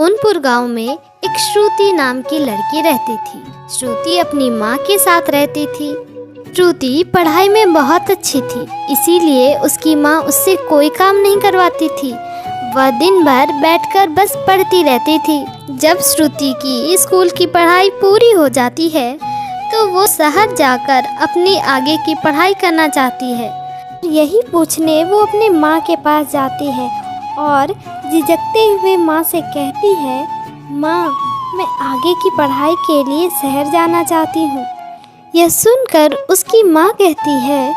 सोनपुर गांव में एक श्रुति नाम की लड़की रहती थी। श्रुति अपनी माँ के साथ रहती थी। श्रुति पढ़ाई में बहुत अच्छी थी, इसीलिए उसकी माँ उससे कोई काम नहीं करवाती थी। वह दिन भर बैठकर बस पढ़ती रहती थी। जब श्रुति की स्कूल की पढ़ाई पूरी हो जाती है तो वो शहर जाकर अपनी आगे की पढ़ाई करना चाहती है। यही पूछने वो अपनी माँ के पास जाती है और झिझकते हुए माँ से कहती है, माँ, मैं आगे की पढ़ाई के लिए शहर जाना चाहती हूँ। यह सुनकर उसकी माँ कहती है,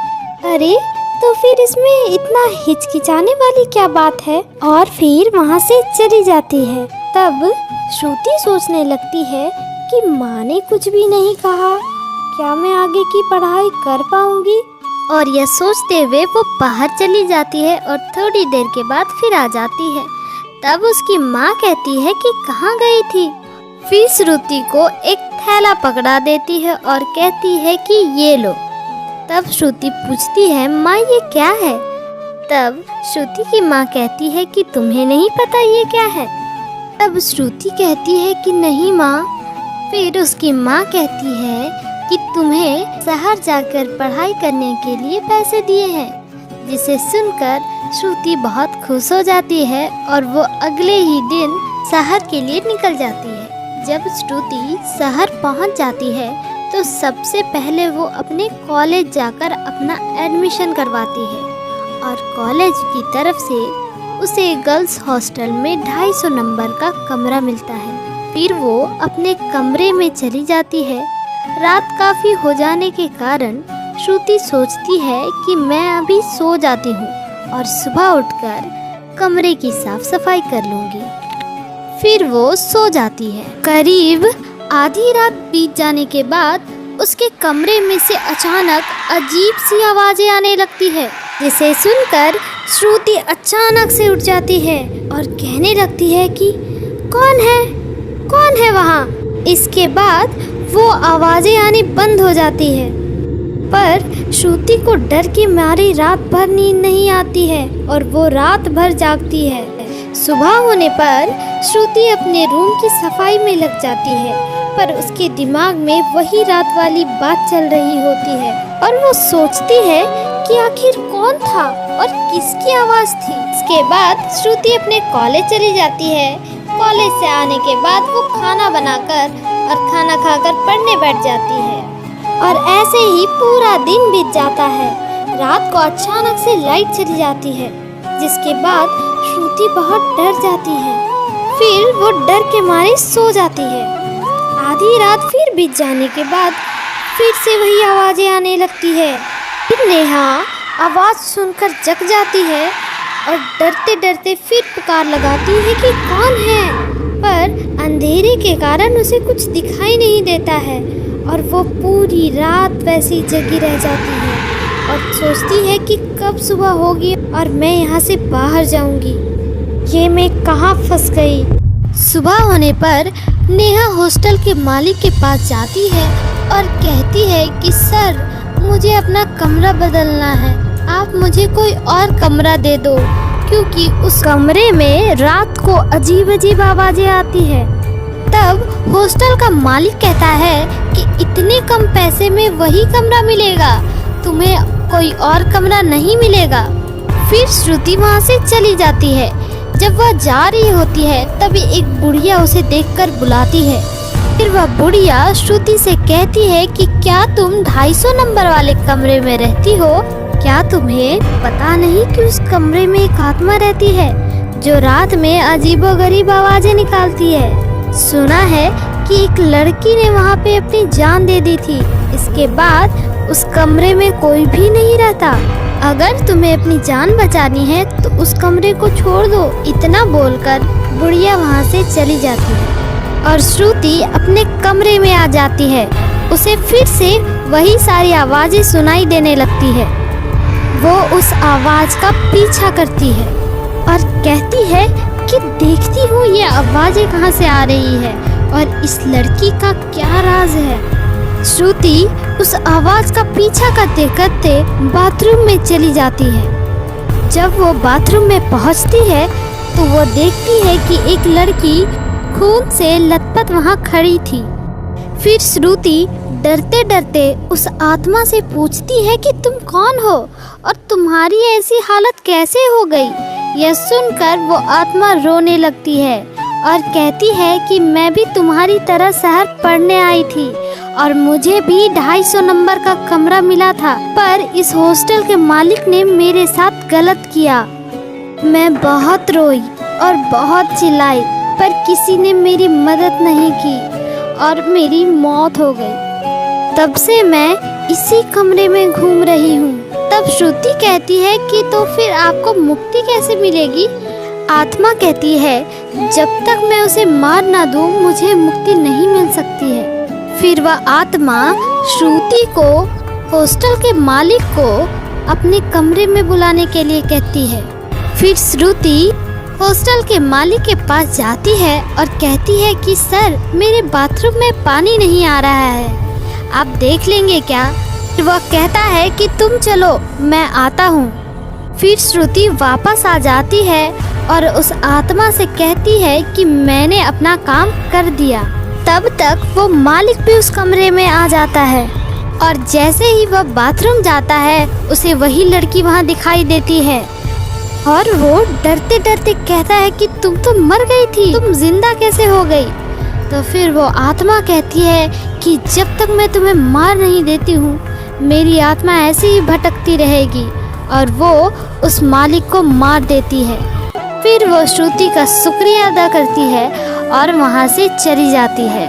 अरे तो फिर इसमें इतना हिचकिचाने वाली क्या बात है, और फिर वहाँ से चली जाती है। तब श्रुति सोचने लगती है कि माँ ने कुछ भी नहीं कहा, क्या मैं आगे की पढ़ाई कर पाऊंगी? और यह सोचते हुए वो बाहर चली जाती है और थोड़ी देर के बाद फिर आ जाती है। तब उसकी माँ कहती है कि कहाँ गई थी? फिर श्रुति को एक थैला पकड़ा देती है और कहती है कि ये लो। तब श्रुति पूछती है, माँ ये क्या है? तब श्रुति की माँ कहती है कि तुम्हें नहीं पता ये क्या है? तब श्रुति कहती है कि नहीं माँ। फिर उसकी माँ कहती है कि तुम्हें शहर जाकर पढ़ाई करने के लिए पैसे दिए हैं। जिसे सुनकर श्रुति बहुत खुश हो जाती है और वो अगले ही दिन शहर के लिए निकल जाती है। जब श्रुति शहर पहुंच जाती है तो सबसे पहले वो अपने कॉलेज जाकर अपना एडमिशन करवाती है और कॉलेज की तरफ से उसे गर्ल्स हॉस्टल में 250 नंबर का कमरा मिलता है। फिर वो अपने कमरे में चली जाती है। रात काफ़ी हो जाने के कारण श्रुति सोचती है कि मैं अभी सो जाती हूँ और सुबह उठकर कमरे की साफ सफाई कर लूँगी। फिर वो सो जाती है। करीब आधी रात बीत जाने के बाद उसके कमरे में से अचानक अजीब सी आवाज़ें आने लगती है, जिसे सुनकर श्रुति अचानक से उठ जाती है और कहने लगती है कि कौन है वहाँ? इसके बाद वो आवाज़ें आनी बंद हो जाती है, पर श्रुति को डर के मारे रात भर नींद नहीं आती है और वो रात भर जागती है। सुबह होने पर श्रुति अपने रूम की सफाई में लग जाती है, पर उसके दिमाग में वही रात वाली बात चल रही होती है और वो सोचती है कि आखिर कौन था और किसकी आवाज़ थी। इसके बाद श्रुति अपने कॉलेज चली जाती है। कॉलेज से आने के बाद वो खाना बनाकर और खाना खाकर पढ़ने बैठ जाती है और ऐसे ही पूरा दिन बीत जाता है। रात को अचानक से लाइट चली जाती है, जिसके बाद श्रुति बहुत डर जाती है। फिर वो डर के मारे सो जाती है। आधी रात फिर बीत जाने के बाद फिर से वही आवाज़ें आने लगती है। फिर नेहा आवाज़ सुनकर जग जाती है और डरते डरते फिर पुकार लगाती है कि कौन है, पर अंधेरे के कारण उसे कुछ दिखाई नहीं देता है और वो पूरी रात वैसी जगी रह जाती है और सोचती है कि कब सुबह होगी और मैं यहाँ से बाहर जाऊँगी। ये मैं कहाँ फंस गई। सुबह होने पर नेहा हॉस्टल के मालिक के पास जाती है और कहती है कि सर, मुझे अपना कमरा बदलना है, आप मुझे कोई और कमरा दे दो, क्योंकि उस कमरे में रात को अजीब अजीब आवाज़ें आती है। तब हॉस्टल का मालिक कहता है कि इतने कम पैसे में वही कमरा मिलेगा, तुम्हें कोई और कमरा नहीं मिलेगा। फिर श्रुति वहाँ से चली जाती है। जब वह जा रही होती है तभी एक बुढ़िया उसे देखकर बुलाती है। फिर वह बुढ़िया श्रुति से कहती है कि क्या तुम 250 नंबर वाले कमरे में रहती हो? क्या तुम्हें पता नहीं कि उस कमरे में एक आत्मा रहती है जो रात में अजीबोगरीब आवाज़ें निकालती है? सुना है कि एक लड़की ने वहाँ पे अपनी जान दे दी थी। इसके बाद उस कमरे में कोई भी नहीं रहता। अगर तुम्हें अपनी जान बचानी है तो उस कमरे को छोड़ दो। इतना बोलकर बुढ़िया वहाँ से चली जाती है और श्रुति अपने कमरे में आ जाती है। उसे फिर से वही सारी आवाज़ें सुनाई देने लगती है। वो उस आवाज़ का पीछा करती है और कहती है कि देखती हूँ ये आवाज़ें कहाँ से आ रही है और इस लड़की का क्या राज है। श्रुति उस आवाज़ का पीछा करते करते बाथरूम में चली जाती है। जब वो बाथरूम में पहुँचती है तो वो देखती है कि एक लड़की खून से लथपथ वहाँ खड़ी थी। फिर श्रुति डरते डरते उस आत्मा से पूछती है कि तुम कौन हो और तुम्हारी ऐसी हालत कैसे हो गई। यह सुनकर वो आत्मा रोने लगती है और कहती है कि मैं भी तुम्हारी तरह शहर पढ़ने आई थी और मुझे भी 250 नंबर का कमरा मिला था, पर इस हॉस्टल के मालिक ने मेरे साथ गलत किया। मैं बहुत रोई और बहुत चिल्लाई, पर किसी ने मेरी मदद नहीं की और मेरी मौत हो गई। तब से मैं इसी कमरे में घूम रही हूँ। तब श्रुति कहती है कि तो फिर आपको मुक्ति कैसे मिलेगी। आत्मा कहती है जब तक मैं उसे मार ना दूँ मुझे मुक्ति नहीं मिल सकती है। फिर वह आत्मा श्रुति को हॉस्टल के मालिक को अपने कमरे में बुलाने के लिए कहती है। फिर श्रुति हॉस्टल के मालिक के पास जाती है और कहती है कि सर मेरे बाथरूम में पानी नहीं आ रहा है, आप देख लेंगे क्या। वह कहता है कि तुम चलो मैं आता हूँ। फिर श्रुति वापस आ जाती है और उस आत्मा से कहती है कि मैंने अपना काम कर दिया। तब तक वो मालिक भी उस कमरे में आ जाता है और जैसे ही वह बाथरूम जाता है उसे वही लड़की वहाँ दिखाई देती है और वो डरते डरते कहता है कि तुम तो मर गई थी, तुम जिंदा कैसे हो गई। तो फिर वो आत्मा कहती है कि जब तक मैं तुम्हें मार नहीं देती हूँ मेरी आत्मा ऐसे ही भटकती रहेगी, और वो उस मालिक को मार देती है। फिर वो श्रुति का शुक्रिया अदा करती है और वहाँ से चली जाती है।